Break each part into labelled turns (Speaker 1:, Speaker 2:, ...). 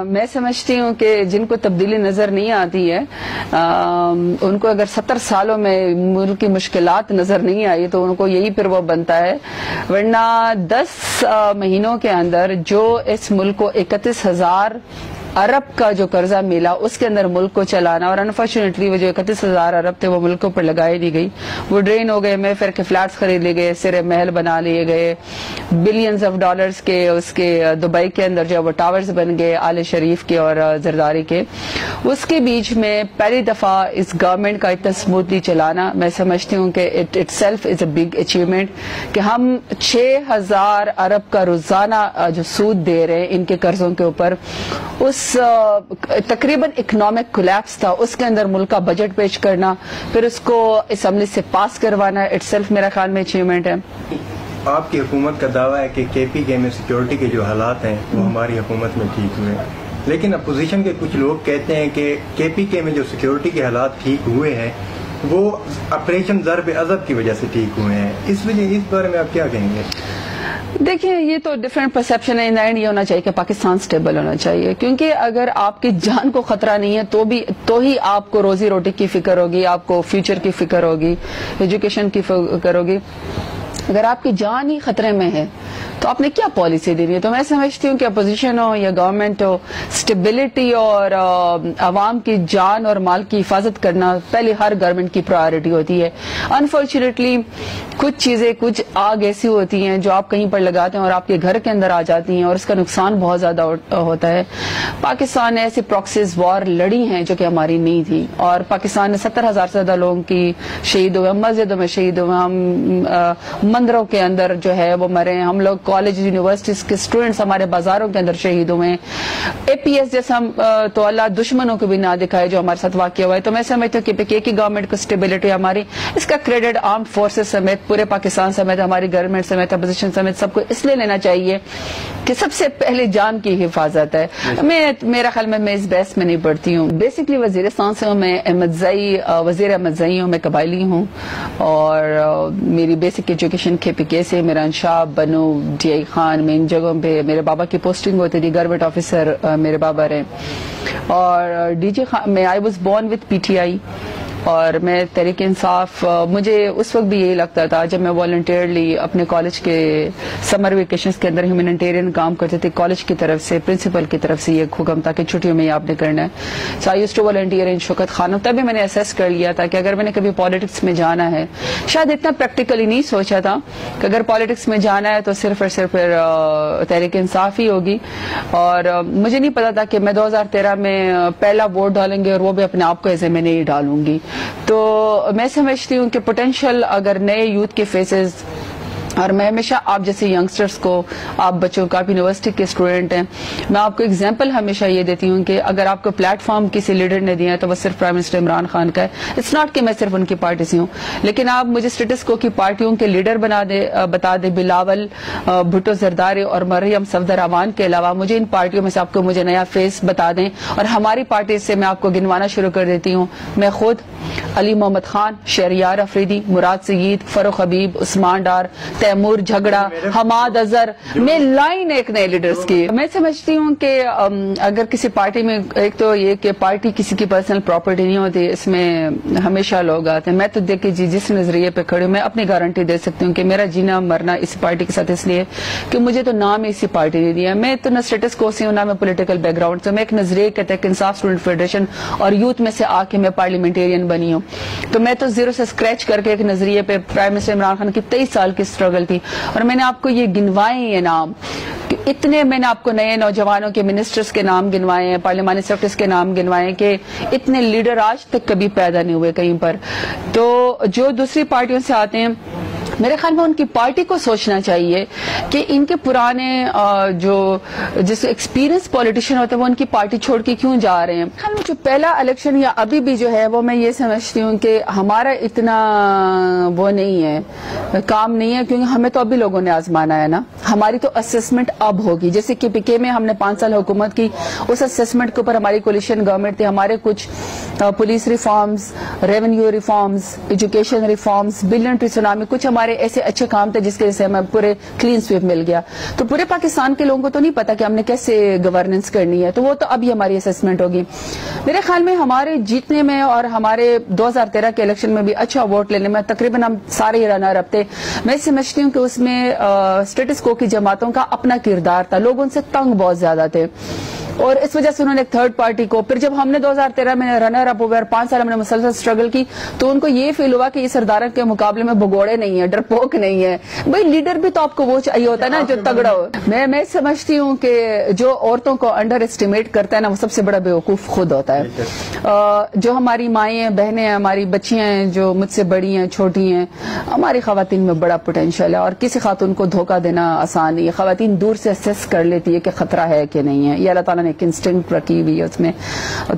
Speaker 1: میں سمجھتی ہوں کہ جن کو تبدیلی نظر نہیں آتی ہے ان کو اگر 70 سالوں میں ملک کی مشکلات نظر نہیں آئی تو ان کو یہی پھر وہ بنتا ہے، ورنہ 10 مہینوں کے اندر جو اس ملک کو 31,000 ارب کا جو قرضہ ملا اس کے اندر ملک کو چلانا، اور انفارچونیٹلی وہ جو 31,000 ارب تھے وہ ملکوں پر لگائی نہیں گئی، وہ ڈرین ہو گئے، پھر کے فلیٹس خرید لیے گئے، سرے محل بنا لیے گئے، بلینز آف ڈالرز کے اس کے دبئی کے اندر جو وہ ٹاورز بن گئے آل شریف کے اور زرداری کے۔ اس کے بیچ میں پہلی دفعہ اس گورنمنٹ کا اتنا سموتھلی چلانا، میں سمجھتی ہوں کہ it self is a big achievement کہ ہم 6,000 ارب کا روزانہ جو سود دے رہے ہیں ان کے قرضوں کے اوپر، اس تقریباً اکنامک کولیپس تھا، اس کے اندر ملک کا بجٹ پیش کرنا، پھر اس کو اسمبلی سے پاس کروانا، اٹ سیلف میرا خیال میں اچیومنٹ ہے۔
Speaker 2: آپ کی حکومت کا دعویٰ ہے کہ کے پی کے میں سیکیورٹی کے جو حالات ہیں وہ ہماری حکومت میں ٹھیک ہوئے، لیکن اپوزیشن کے کچھ لوگ کہتے ہیں کہ کے پی کے میں جو سیکیورٹی کے حالات ٹھیک ہوئے ہیں وہ آپریشن ضرب عضب کی وجہ سے ٹھیک ہوئے ہیں، اس بارے میں آپ کیا کہیں گے؟
Speaker 1: دیکھیں یہ تو ڈفرینٹ پرسیپشن ہے، اینڈ یہ ہونا چاہیے کہ پاکستان سٹیبل ہونا چاہیے، کیونکہ اگر آپ کی جان کو خطرہ نہیں ہے تو ہی آپ کو روزی روٹی کی فکر ہوگی، آپ کو فیوچر کی فکر ہوگی، ایجوکیشن کی فکر ہوگی۔ اگر آپ کی جان ہی خطرے میں ہے تو آپ نے کیا پالیسی دینی ہے؟ تو میں سمجھتی ہوں کہ اپوزیشن ہو یا گورنمنٹ ہو، سٹیبلٹی اور عوام کی جان اور مال کی حفاظت کرنا پہلے ہر گورنمنٹ کی پرائیورٹی ہوتی ہے۔ انفارچونیٹلی کچھ چیزیں، کچھ آگ ایسی ہوتی ہیں جو آپ کہیں پر لگاتے ہیں اور آپ کے گھر کے اندر آ جاتی ہیں اور اس کا نقصان بہت زیادہ ہوتا ہے۔ پاکستان نے ایسی پراکسیز وار لڑی ہیں جو کہ ہماری نہیں تھی، اور پاکستان نے 70,000 سے زیادہ لوگوں کی شہید ہوئے، مسجدوں میں شہید ہوئے، ہم مندروں کے اندر جو ہے وہ مرے ہیں، ہم لوگ کالج یونیورسٹیز کے اسٹوڈنٹس ہمارے بازاروں کے اندر شہید ہوئے ہیں۔ اے پی ایس جیسا تو اللہ دشمنوں کو بھی نہ دکھائے جو ہمارے ساتھ واقع ہوا ہے۔ تو میں سمجھتی ہوں کہ پی کی گورنمنٹ کو سٹیبلٹی ہماری، اس کا کریڈٹ آرمڈ فورسز سمیت پورے پاکستان سمیت ہماری گورنمنٹ سمیت اپوزیشن سمیت سب کو اس لیے لینا چاہیے کہ سب سے پہلے جان کی حفاظت ہے۔ میرا خیال میں اس بحث میں نہیں پڑتی ہوں۔ بیسکلی وزیرستان سے ہوں، میں وزیر احمد زئی ہوں، میں قبائلی ہوں، اور میری بیسک ایجوکیشن کے پی کے سے، میرا انشاب بنو ڈی آئی خان میں ان جگہوں پہ میرے بابا کی پوسٹنگ ہوتی تھی، گورنمنٹ آفیسر میرے بابا رہے، اور ڈی جے خان میں I was born with P T I, اور میں تحریک انصاف، مجھے اس وقت بھی یہی لگتا تھا جب میں والنٹیئرلی اپنے کالج کے سمر ویکیشنز کے اندر ہیومینیٹیرین کام کرتے تھے، کالج کی طرف سے پرنسپل کی طرف سے یہ حکم تھا کہ چھٹیوں میں یہ آپ نے کرنا ہے، سو آئی یوزڈ ٹو والنٹیئر ان شوکت خانوں۔ تبھی میں نے اسیس کر لیا تھا کہ اگر میں نے کبھی پالیٹکس میں جانا ہے، شاید اتنا پریکٹیکلی نہیں سوچا تھا کہ اگر پالیٹکس میں جانا ہے تو صرف اور صرف تحریک انصاف ہی ہوگی، اور مجھے نہیں پتا تھا کہ میں 2013 میں پہلا ووٹ ڈالیں گے اور وہ بھی اپنے آپ کو ایسے میں نہیں ڈالوں گی۔ تو میں سمجھتی ہوں کہ پوٹینشیل اگر نئے یوتھ کے فیسز، اور میں ہمیشہ آپ جیسے ینگسٹرز کو، آپ بچوں کا، آپ یونیورسٹی کے اسٹوڈنٹ ہیں، میں آپ کو اگزامپل ہمیشہ یہ دیتی ہوں کہ اگر آپ کو پلیٹ فارم کسی لیڈر نے دیا ہے تو وہ صرف پرائم منسٹر عمران خان کا ہے۔ اٹس ناٹ کہ میں صرف ان کی پارٹی سے ہوں، لیکن آپ مجھے اسٹیٹس کو کی پارٹیوں کے لیڈر بتا دیں، بلاول بھٹو زرداری اور مریم صفدر امان کے علاوہ مجھے ان پارٹیوں میں سے آپ کو مجھے نیا فیس بتا دیں، اور ہماری پارٹی سے میں آپ کو گنوانا شروع کر دیتی ہوں۔ میں خود، علی محمد خان، شہریار افریدی، مراد سعید، فروخ حبیب، عثمان ڈار، تیمور جھگڑا، حماد اظہر، میں لائن ایک نئے لیڈرز کی۔ میں سمجھتی ہوں کہ اگر کسی پارٹی میں، ایک تو یہ کہ پارٹی کسی کی پرسنل پراپرٹی نہیں ہوتی، اس میں ہمیشہ لوگ آتے ہیں۔ میں تو دیکھیں جس نظریے پہ کھڑی ہوں، میں اپنی گارنٹی دے سکتی ہوں کہ میرا جینا مرنا اس پارٹی کے ساتھ اس لیے کہ مجھے تو نام ہی اسی پارٹی نے دیا ہے۔ میں تو نہ اسٹیٹس کو سے ہوں، نہ میں پولیٹیکل بیک گراؤنڈ سے، میں ایک نظریے کے تحت انصاف اسٹوڈنٹ فیڈریشن اور یوتھ میں سے آ کے میں پارلیمنٹیرین بنی ہوں۔ تو میں تو زیرو سے اسکریچ کر کے ایک نظریے پہ، پرائم منسٹر عمران خان کی 23 سال کی اسٹرگل تھی، اور میں نے آپ کو یہ گنوائے یہ نام، اتنے میں نے آپ کو نئے نوجوانوں کے منسٹرز کے نام گنوائے ہیں، پارلیمانی سیکرٹریز کے نام گنوائے ہیں، کہ اتنے لیڈر آج تک کبھی پیدا نہیں ہوئے کہیں پر۔ تو جو دوسری پارٹیوں سے آتے ہیں، میرے خیال میں ان کی پارٹی کو سوچنا چاہیے کہ ان کے پرانے جس ایکسپیرینس پولیٹیشین ہوتے ہیں وہ ان کی پارٹی چھوڑ کے کیوں جا رہے ہیں۔ خیال میں جو پہلا الیکشن یا ابھی بھی جو ہے وہ میں یہ سمجھتی ہوں کہ ہمارا اتنا وہ نہیں ہے، کام نہیں ہے، کیونکہ ہمیں تو ابھی لوگوں نے آزمانا ہے نا، ہماری تو اسسمنٹ اب ہوگی۔ جیسے کہ پی کے میں ہم نے 5 سال حکومت کی، اس اسسمنٹ کے اوپر ہماری کولیشن گورنمنٹ تھی، ہمارے کچھ police reforms, revenue reforms, education reforms, billion tree tsunami, کچھ ہمارے ایسے اچھے کام تھے جس کی وجہ سے ہمیں پورے کلین سویپ مل گیا. تو پورے پاکستان کے لوگوں کو تو نہیں پتا کہ ہم نے کیسے گورننس کرنی ہے, تو وہ تو ابھی ہماری اسیسمنٹ ہوگی. میرے خیال میں ہمارے جیتنے میں اور ہمارے 2013 کے الیکشن میں بھی اچھا ووٹ لینے میں تقریباً ہم سارے ہی رنر اپ تھے. میں سمجھتی ہوں کہ اس میں اسٹیٹس کو کی جماعتوں کا اپنا کردار تھا, لوگ ان سے تنگ بہت زیادہ تھے اور اس وجہ سے انہوں نے ایک تھرڈ پارٹی کو, پھر جب ہم نے 2013 میں رنر اپ ہوئے اور 5 سال ہم نے مسلسل اسٹرگل کی تو ان کو یہ فیل ہوا کہ یہ سرداروں کے مقابلے میں بگوڑے نہیں ہیں, ڈرپوک نہیں ہے. بھائی لیڈر بھی تو آپ کو وہ چاہیے ہوتا ہے نا جو تگڑا ہو. میں سمجھتی ہوں کہ جو عورتوں کو انڈر اسٹیمیٹ کرتا ہے نا وہ سب سے بڑا بیوقوف خود ہوتا ہے. جو ہماری مائیں ہیں, بہنیں ہیں, ہماری بچیاں ہیں جو مجھ سے بڑی ہیں, چھوٹی ہیں, ہماری خواتین میں بڑا پوٹینشیل ہے اور کسی خاتون کو دھوکہ دینا آسان نہیں ہے. خواتین دور سے اسیس کر لیتی ہے کہ خطرہ ہے کہ نہیں ہے, یہ اللہ تعالیٰ نے ایک انسٹنکٹ رکھی ہوئی ہے اس میں.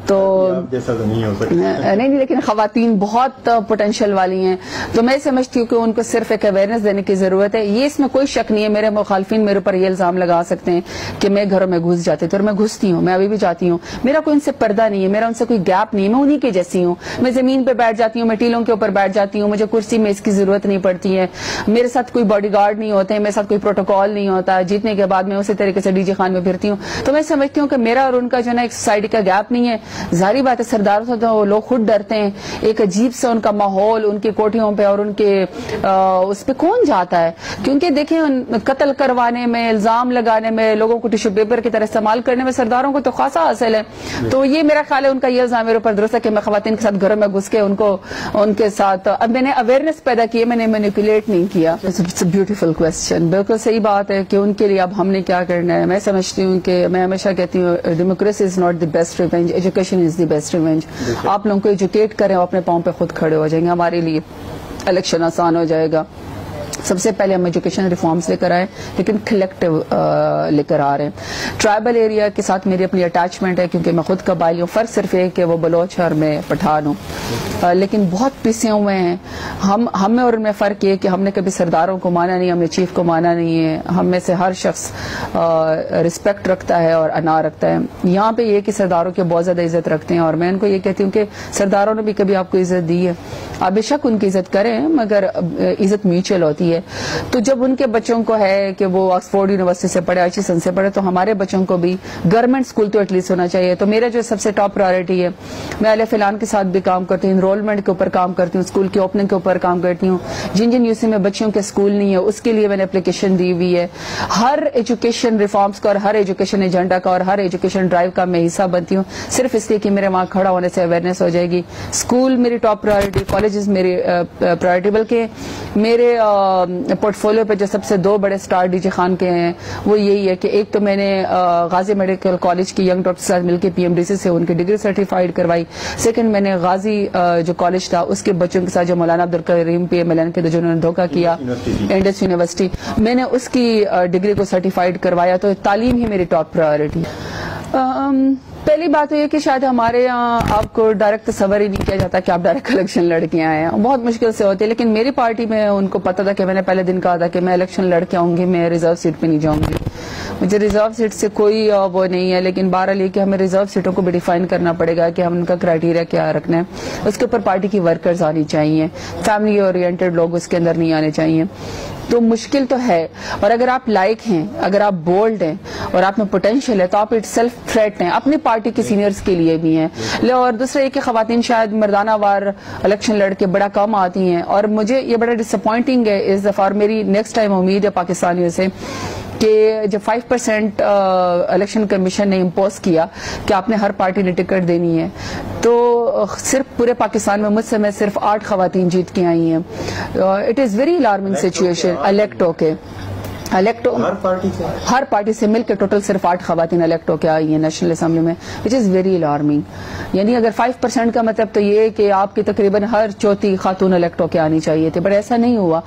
Speaker 1: تو نہیں, لیکن خواتین بہت پوٹینشیل والی ہیں, تو میں سمجھتی ہوں کہ ان کو صرف ایک اویئرنیس دینے کی ضرورت ہے. یہ اس میں کوئی شک نہیں ہے. میرے مخالفین میرے اوپر یہ الزام لگا سکتے ہیں کہ میں گھروں میں گھس جاتی تھی, اور میں گھستی ہوں, میں ابھی بھی جاتی ہوں. میرا کوئی ان سے پردہ نہیں ہے, میرا ان سے کوئی گیپ نہیں ہے, میں انہی کے جیسی ہوں. میں زمین پہ بیٹھ جاتی ہوں, میں ٹیلوں کے اوپر بیٹھ جاتی ہوں, مجھے کرسی میں اس کی ضرورت نہیں پڑتی ہے. میرے ساتھ کوئی باڈی گارڈ نہیں ہوتے ہیں, میرے ساتھ کوئی پروٹوکول نہیں ہوتا. جیتنے کے بعد میں اسی طریقے سے ڈی جی خان میں پھرتی ہوں. تو میں سمجھتی ہوں کہ میرا اور ان کا جو ہے نا ایک سوسائٹی کا گیپ نہیں ہے. ظاہری بات ہے سرداروں سے تو لوگ خود ڈرتے ہیں, ایک عجیب سے ان کا ماحول ان کی کوٹھیوں پہ اور ان کے اس پہ کون جاتا ہے, کیونکہ دیکھیں قتل کروانے میں, الزام لگانے میں, لوگوں کو ٹیشو پیپر کی طرح استعمال کرنے میں سرداروں کو تو خاصا حاصل ہے. تو یہ میرا خیال ہے ان کا یہ الزام میرے اوپر درست ہے کہ میں خواتین کے ساتھ گھروں میں گھس کے ان کے ساتھ اب میں نے اویئرنیس پیدا کی ہے, میں نے مینیپولیٹ نہیں کیا. بیوٹیفل کوسچن, بالکل صحیح بات ہے کہ ان کے لیے اب ہم نے کیا کرنا ہے. میں سمجھتی ہوں کہ میں ہمیشہ کہتی ہوں democracy is not the best revenge, education is the best revenge. آپ لوگوں کو ایجوکیٹ کریں, اپنے پاؤں پہ خود کھڑے ہو جائیں گے, ہمارے لیے الیکشن آسان ہو جائے گا. سب سے پہلے ہم ایجوکیشن ریفارمز لے کر آئے, لیکن کلیکٹیو لے کر آ رہے ہیں. ٹرائبل ایریا کے ساتھ میری اپنی اٹیچمنٹ ہے کیونکہ میں خود قبائلی ہوں. فرق صرف یہ کہ وہ بلوچ اور میں پٹھان ہوں, لیکن بہت پیسے ہوئے ہیں. ہم میں اور ان میں فرق یہ کہ ہم نے کبھی سرداروں کو مانا نہیں, ہم نے چیف کو مانا نہیں ہے. ہم میں سے ہر شخص رسپیکٹ رکھتا ہے اور انا رکھتا ہے. یہاں پہ یہ کہ سرداروں کی بہت زیادہ عزت رکھتے ہیں, اور میں ان کو یہ کہتی ہوں کہ سرداروں نے بھی کبھی آپ کو عزت دی ہے. آپ بے شک ان کی عزت کریں, مگر عزت میوچل ہوتی ہے. تو جب ان کے بچوں کو ہے کہ وہ آکسفورڈ یونیورسٹی سے پڑھے, اچھی سن سے پڑھے, تو ہمارے بچوں کو بھی گورنمنٹ اسکول تو ایٹ لیسٹ ہونا چاہیے. تو میرا جو سب سے ٹاپ پرائرٹی ہے, میں الف اعلان کے ساتھ بھی کام کرتی ہوں, انرولمنٹ کے اوپر کام کرتی ہوں, اسکول کی اوپننگ کے اوپر کام کرتی ہوں. جن یوسی میں بچوں کے اسکول نہیں ہے اس کے لیے میں نے اپلیکیشن دی ہوئی ہے. ہر ایجوکیشن ریفارمز کا اور ہر ایجوکیشن ایجنڈا کا اور ہر ایجوکیشن ڈرائیو کا میں حصہ بنتی ہوں, صرف اس لیے کہ میرے وہاں کھڑا ہونے سے اویئرنیس ہو جائے گی. اسکول میری ٹاپ پرائرٹی, کالجز میری پرائرٹی, بلکہ میرے پورٹ فولو پہ جو سب سے 2 بڑے سٹار ڈی جی خان کے ہیں وہ یہی ہے کہ ایک تو میں نے غازی میڈیکل کالج کی ینگ ڈاکٹر کے ساتھ مل کے پی ایم ڈی سی سے ان کی ڈگری سرٹیفائڈ کروائی. سیکنڈ میں نے غازی جو کالج تھا اس کے بچوں کے ساتھ جو Maulana Abdul Karim P M L N کے جنہوں نے دھوکہ کیا, انڈس یونیورسٹی, میں نے اس کی ڈگری کو سرٹیفائڈ کروایا. تو تعلیم ہی میری ٹاپ پرائرٹی. پہلی بات تو یہ کہ شاید ہمارے یہاں آپ کو ڈائریکٹ تصور ہی نہیں کیا جاتا کہ آپ ڈائریکٹ الیکشن لڑ کے آئے ہیں, بہت مشکل سے ہوتی ہے. لیکن میری پارٹی میں ان کو پتا تھا کہ میں نے پہلے دن کہا تھا کہ میں الیکشن لڑ کے آؤں گی, میں ریزرو سیٹ پہ نہیں جاؤں گی. مجھے ریزرو سیٹ سے کوئی وہ نہیں ہے, لیکن بہرحال یہ کہ ہمیں ریزرو سیٹوں کو بھی ڈیفائن کرنا پڑے گا کہ ہم ان کا کرائٹیریا کیا رکھنا ہے. اس کے اوپر پارٹی کی ورکرز آنی چاہیے, فیملی اورینٹڈ لوگ اس کے اندر نہیں آنے چاہیے. تو مشکل تو ہے, اور اگر آپ لائق ہیں, اگر آپ بولڈ ہیں اور آپ میں پوٹینشیل ہے تو آپ اٹ سیلف تھریٹ ہیں, اپنی پارٹی کے سینئرز کے لیے بھی ہیں. اور دوسرا یہ کہ خواتین شاید مردانہ وار الیکشن لڑ کے بڑا کم آتی ہیں, اور مجھے یہ بڑا ڈس اپوائنٹنگ ہے اس دفعہ. اور میری نیکسٹ ٹائم امید ہے پاکستانیوں سے کہ جب 5% الیکشن کمیشن نے امپوز کیا کہ آپ نے ہر پارٹی نے ٹکٹ دینی ہے, تو صرف پورے پاکستان میں مجھ سے میں صرف 8 خواتین جیت کے آئی ہیں. It is very alarming situation. Elect ہو کے ہر پارٹی سے مل کے ٹوٹل صرف 8 خواتین الیکٹ ہو کے آئی ہیں نیشنل اسمبلی میں, وچ از ویری الارمنگ. یعنی اگر 5% کا مطلب تو یہ کہ آپ کی تقریباً ہر چوتھی خاتون الیکٹ ہو کے آنی چاہیے تھی, بٹ ایسا نہیں ہوا.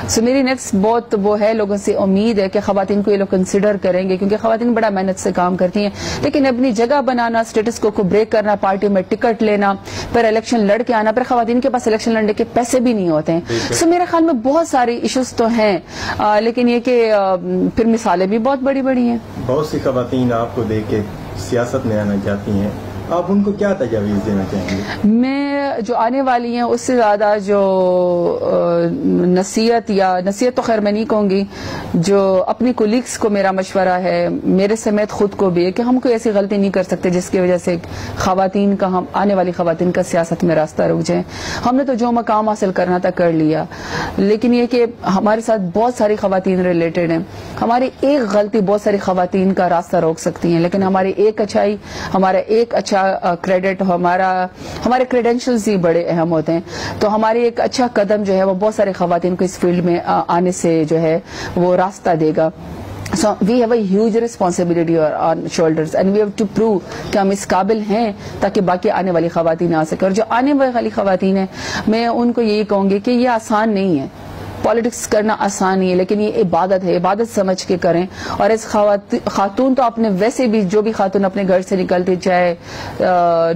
Speaker 1: سو میری نیکسٹ بہت وہ ہے, لوگوں سے امید ہے کہ خواتین کو یہ لوگ کنسیڈر کریں گے, کیونکہ خواتین بڑا محنت سے کام کرتی ہیں. لیکن اپنی جگہ بنانا, اسٹیٹس کو بریک کرنا, پارٹی میں ٹکٹ لینا, پھر الیکشن لڑ کے آنا, پھر خواتین کے پاس الیکشن لڑنے کے پیسے بھی نہیں ہوتے ہیں. سو میرے خیال میں بہت ساری ایشوز تو ہیں, لیکن یہ کہ پھر مثالیں بھی بہت بڑی بڑی ہیں.
Speaker 2: بہت سی خواتین آپ کو دیکھ کے سیاست میں آنا چاہتی ہیں, آپ ان کو کیا تجاویز دینا چاہیں گے؟
Speaker 1: میں جو آنے والی ہیں اس سے زیادہ جو نصیحت تو خیر میں نہیں کہوں گی، جو اپنی کولیگس کو میرا مشورہ ہے، میرے سمیت خود کو بھی ہے، کہ ہم کوئی ایسی غلطی نہیں کر سکتے جس کی وجہ سے خواتین کا، آنے والی خواتین کا سیاست میں راستہ رک جائے۔ ہم نے تو جو مقام حاصل کرنا تھا کر لیا، لیکن یہ کہ ہمارے ساتھ بہت ساری خواتین ریلیٹڈ ہیں، ہماری ایک غلطی بہت ساری خواتین کا راستہ روک سکتی ہیں، لیکن ہماری ایک اچھائی، ہمارا ایک اچھا کریڈٹ، ہمارے کریڈینشلز ہی بڑے اہم ہوتے ہیں، تو ہماری ایک اچھا قدم جو ہے وہ بہت سارے خواتین کو اس فیلڈ میں آنے سے جو ہے وہ راستہ دے گا۔ So we have a huge responsibility on our shoulders and we have to prove کہ ہم اس قابل ہیں تاکہ باقی آنے والی خواتین آ سکیں۔ اور جو آنے والی خواتین ہیں میں ان کو یہی کہوں گی کہ یہ آسان نہیں ہے، پالیٹکس کرنا آسان نہیں ہے، لیکن یہ عبادت ہے، عبادت سمجھ کے کریں۔ اور اس خاتون تو اپنے ویسے بھی جو بھی خاتون اپنے گھر سے نکلتی، چاہے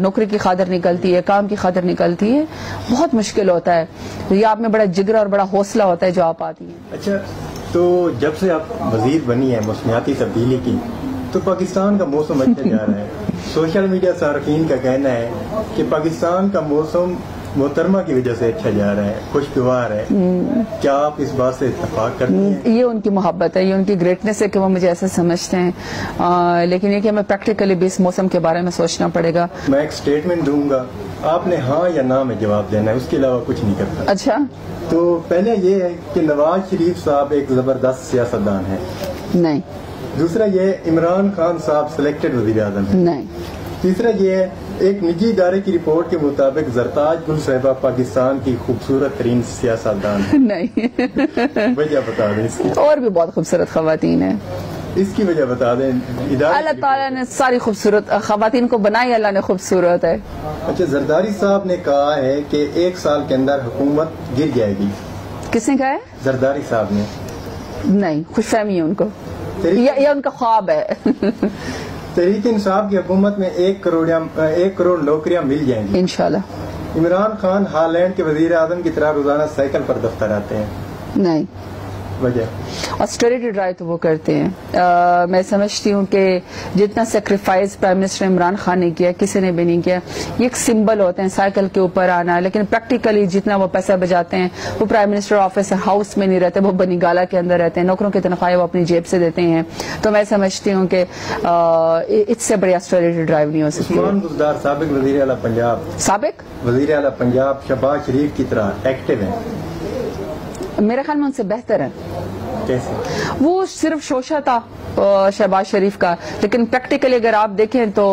Speaker 1: نوکری کی خاطر نکلتی ہے، کام کی خاطر نکلتی ہے، بہت مشکل ہوتا ہے، یہ آپ میں بڑا جگر اور بڑا حوصلہ ہوتا ہے جو آپ آتی ہیں۔
Speaker 2: اچھا، تو جب سے آپ وزیر بنی ہے موسمیاتی تبدیلی کی، تو پاکستان کا موسم اچھا جا رہا ہے۔ سوشل میڈیا صارفین کا کہنا ہے کہ پاکستان کا موسم محترمہ کی وجہ سے اچھا جا رہا ہے، خوشگوار ہے، کیا آپ اس بات سے اتفاق کرتے ہیں؟
Speaker 1: یہ ان کی محبت ہے، یہ ان کی گریٹنس ہے کہ وہ مجھے ایسا سمجھتے ہیں، لیکن یہ کہ ہمیں پریکٹیکلی بھی اس موسم کے بارے میں سوچنا پڑے گا۔
Speaker 2: میں ایک سٹیٹمنٹ دوں گا، آپ نے ہاں یا نہ میں جواب دینا ہے، اس کے علاوہ کچھ نہیں کرتا۔
Speaker 1: اچھا،
Speaker 2: تو پہلے یہ ہے کہ نواز شریف صاحب ایک زبردست سیاستدان ہیں۔
Speaker 1: نہیں۔
Speaker 2: دوسرا یہ عمران خان صاحب سلیکٹڈ وزیر اعظم ہیں۔
Speaker 1: نہیں۔
Speaker 2: تیسرا یہ ہے ایک نجی ادارے کی رپورٹ کے مطابق زرتاج گل صاحبہ پاکستان کی خوبصورت ترین سیاستدان ہیں۔
Speaker 1: نہیں۔
Speaker 2: وجہ بتا دیں اس کی۔
Speaker 1: اور بھی بہت خوبصورت خواتین ہیں،
Speaker 2: اس کی وجہ بتا دیں۔
Speaker 1: اللہ تعالیٰ نے ساری خوبصورت خواتین کو بنائی، اللہ نے خوبصورت ہے۔
Speaker 2: اچھا، زرداری صاحب نے کہا ہے کہ 1 سال کے اندر حکومت گر جائے گی۔
Speaker 1: کس نے کہا ہے؟
Speaker 2: زرداری صاحب نے۔
Speaker 1: نہیں، خوش فہمی ہے ان کو، یہ ان کا خواب ہے۔
Speaker 2: تحریک انصاف کی حکومت میں 1 کروڑ نوکریاں مل جائیں گی
Speaker 1: انشاءاللہ۔
Speaker 2: عمران خان ہالینڈ کے وزیر اعظم کی طرح روزانہ سائیکل پر دفتر آتے ہیں۔
Speaker 1: نہیں۔
Speaker 2: وجہ
Speaker 1: آسٹریریٹی ڈرائیو تو وہ کرتے ہیں۔ میں سمجھتی ہوں کہ جتنا sacrifice prime minister Imran Khan نے کیا کسی نے بھی نہیں کیا۔ یہ ایک سمبل ہوتے ہیں سائیکل کے اوپر آنا، لیکن پریکٹیکلی جتنا وہ پیسہ بجاتے ہیں وہ پرائم منسٹر آفس ہاؤس میں نہیں رہتے، وہ بنی گالا کے اندر رہتے ہیں، نوکروں کی تنخواہیں وہ اپنی جیب سے دیتے ہیں۔ تو میں سمجھتی ہوں کہ اس سے بڑی آسٹریریٹی ڈرائیو نہیں ہو سکتی۔
Speaker 2: عثمان بزدار سابق وزیر اعلیٰ پنجاب، وزیر اعلیٰ پنجاب شہباز شریف کی طرح ایکٹیو ہیں؟
Speaker 1: میرے خیال میں ان سے بہتر ہے۔
Speaker 2: کیسے؟
Speaker 1: وہ صرف شوشہ تھا شہباز شریف کا، لیکن پریکٹیکلی اگر آپ دیکھیں تو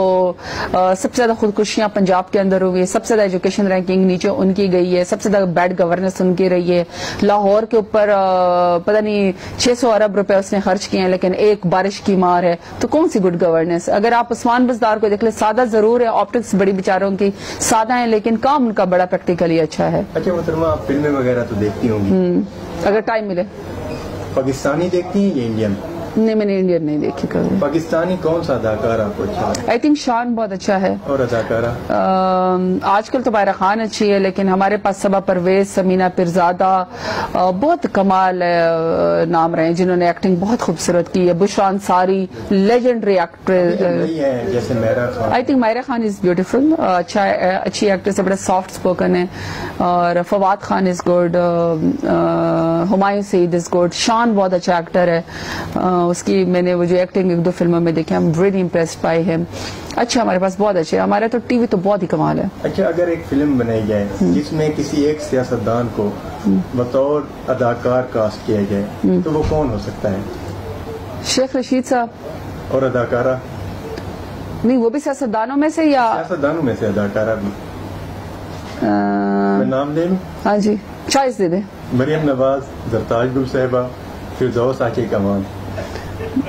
Speaker 1: سب سے زیادہ خودکشیاں پنجاب کے اندر ہوئی ہے، سب سے زیادہ ایجوکیشن رینکنگ نیچے ان کی گئی ہے، سب سے زیادہ بیڈ گورننس ان کی رہی ہے۔ لاہور کے اوپر پتہ نہیں 600 ارب روپے اس نے خرچ کیے ہیں، لیکن ایک بارش کی مار ہے، تو کون سی گڈ گورننس؟ اگر آپ عثمان بزدار کو دیکھ لیں، سادہ ضرور ہے، آپٹکس بڑی بیچاروں کی سادہ ہیں، لیکن کام ان کا بڑا پریکٹیکلی اچھا ہے۔
Speaker 2: اچھا محترمہ، آپ فلمیں وغیرہ تو دیکھتی ہوں گی،
Speaker 1: اگر ٹائم ملے۔
Speaker 2: پاکستانی دیکھتی ہیں یا انڈین؟
Speaker 1: نہیں، میں نے انڈین نہیں دیکھی کبھی۔
Speaker 2: پاکستانی کون سا اداکار آپ کو اچھا ہے؟
Speaker 1: آئی تھنک شان بہت اچھا ہے،
Speaker 2: اور اداکارہ؟
Speaker 1: آج کل تو بائرہ خان اچھی ہے، لیکن ہمارے پاس صبا پرویز، سمینہ پیرزادہ بہت کمال نام رہے ہیں جنہوں نے ایکٹنگ بہت خوبصورت کی ہے۔ بشرا انصاری لیجنڈری ایکٹریس،
Speaker 2: جیسے میرا خان۔
Speaker 1: آئی تھنک میرا خان از بیوٹیفل، اچھی ایکٹریس ہے، بڑا سافٹ اسپوکن ہے، اور Fawad Khan is good, Humayun Saeed is good, شان بہت اچھا ایکٹر ہے، اس کی میں نے وہ جو ایکٹنگ 1-2 فلموں میں دیکھی، I'm really impressed by him۔ اچھا، ہمارے پاس بہت اچھے، ہمارے تو ٹی وی تو بہت ہی کمال ہے۔
Speaker 2: اچھا، اگر ایک فلم بنائی جائے جس میں کسی ایک سیاستدان کو بطور اداکار کاسٹ کیا جائے تو وہ کون ہو سکتا ہے؟
Speaker 1: شیخ رشید صاحب۔
Speaker 2: اور اداکارہ؟
Speaker 1: نہیں، وہ بھی سیاستدانوں میں سے یا
Speaker 2: سیاستدانوں میں سے اداکارہ بھی؟ میں نام لے لوں؟
Speaker 1: ہاں جی، چوائس دے دیں۔
Speaker 2: مریم نواز، زرتاج گل صاحبہ، فردوس عاقل کمال؟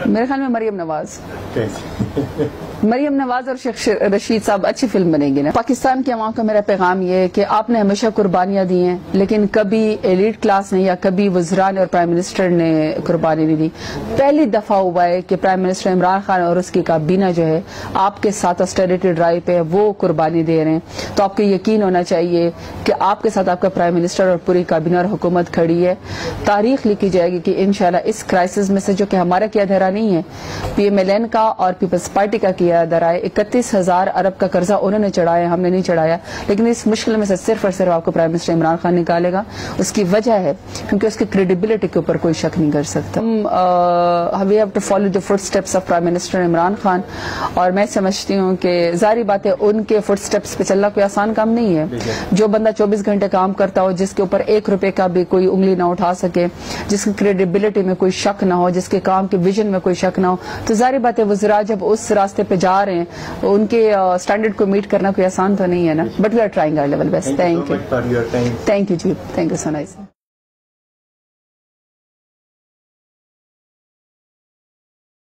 Speaker 1: میرے خیال میں مریم نواز۔
Speaker 2: کیسے؟
Speaker 1: مریم نواز اور شیخ رشید صاحب اچھی فلم بنے گی نا۔ پاکستان کے عوام کا میرا پیغام یہ ہے کہ آپ نے ہمیشہ قربانیاں دی ہیں، لیکن کبھی ایلیٹ کلاس نے یا کبھی وزران اور پرائم منسٹر نے قربانی نہیں دی۔ پہلی دفعہ ہوا ہے کہ پرائم منسٹر عمران خان اور اس کی کابینہ جو ہے آپ کے ساتھ آسٹریریٹی ڈرائیو پہ وہ قربانی دے رہے ہیں، تو آپ کو یقین ہونا چاہیے کہ آپ کے ساتھ آپ کا پرائم منسٹر اور پوری کابینہ اور حکومت کھڑی ہے۔ تاریخ لکھی جائے گی کہ انشاءاللہ اس کرائسس میں سے، جو کہ ہمارا کیا دھرا نہیں ہے، پی ایم ایل این کا اور پیپلز پارٹی کا کیا کیا ذرائع 31,000 ارب کا قرضہ انہوں نے چڑھایا, ہم نے نہیں چڑھایا, لیکن اس مشکل میں سے صرف اور صرف آپ کو پرائم منسٹر عمران خان نکالے گا. اس کی وجہ ہے کیونکہ اس کی کریڈیبلٹی کے اوپر کوئی شک نہیں کر سکتا. We have to follow the footsteps of prime minister Imran Khan, اور میں سمجھتی ہوں کہ ظاہری بات ہے ان کے فٹ اسٹیپس پہ چلنا کوئی آسان کام نہیں ہے. جو بندہ 24 گھنٹے کام کرتا ہو, جس کے اوپر 1 روپے کا بھی کوئی انگلی نہ اٹھا سکے, جس کی کریڈیبلٹی میں کوئی شک نہ ہو, جس کے کام کے ویژن میں کوئی شک نہ ہو, تو ظاہری بات ہے وزراء جب اس راستے پہ جا رہے ہیں ان کے اسٹینڈرڈ کو میٹ کرنا کوئی آسان تو نہیں ہے نا. But we are trying our level best. Thank you ji, thank you so nice.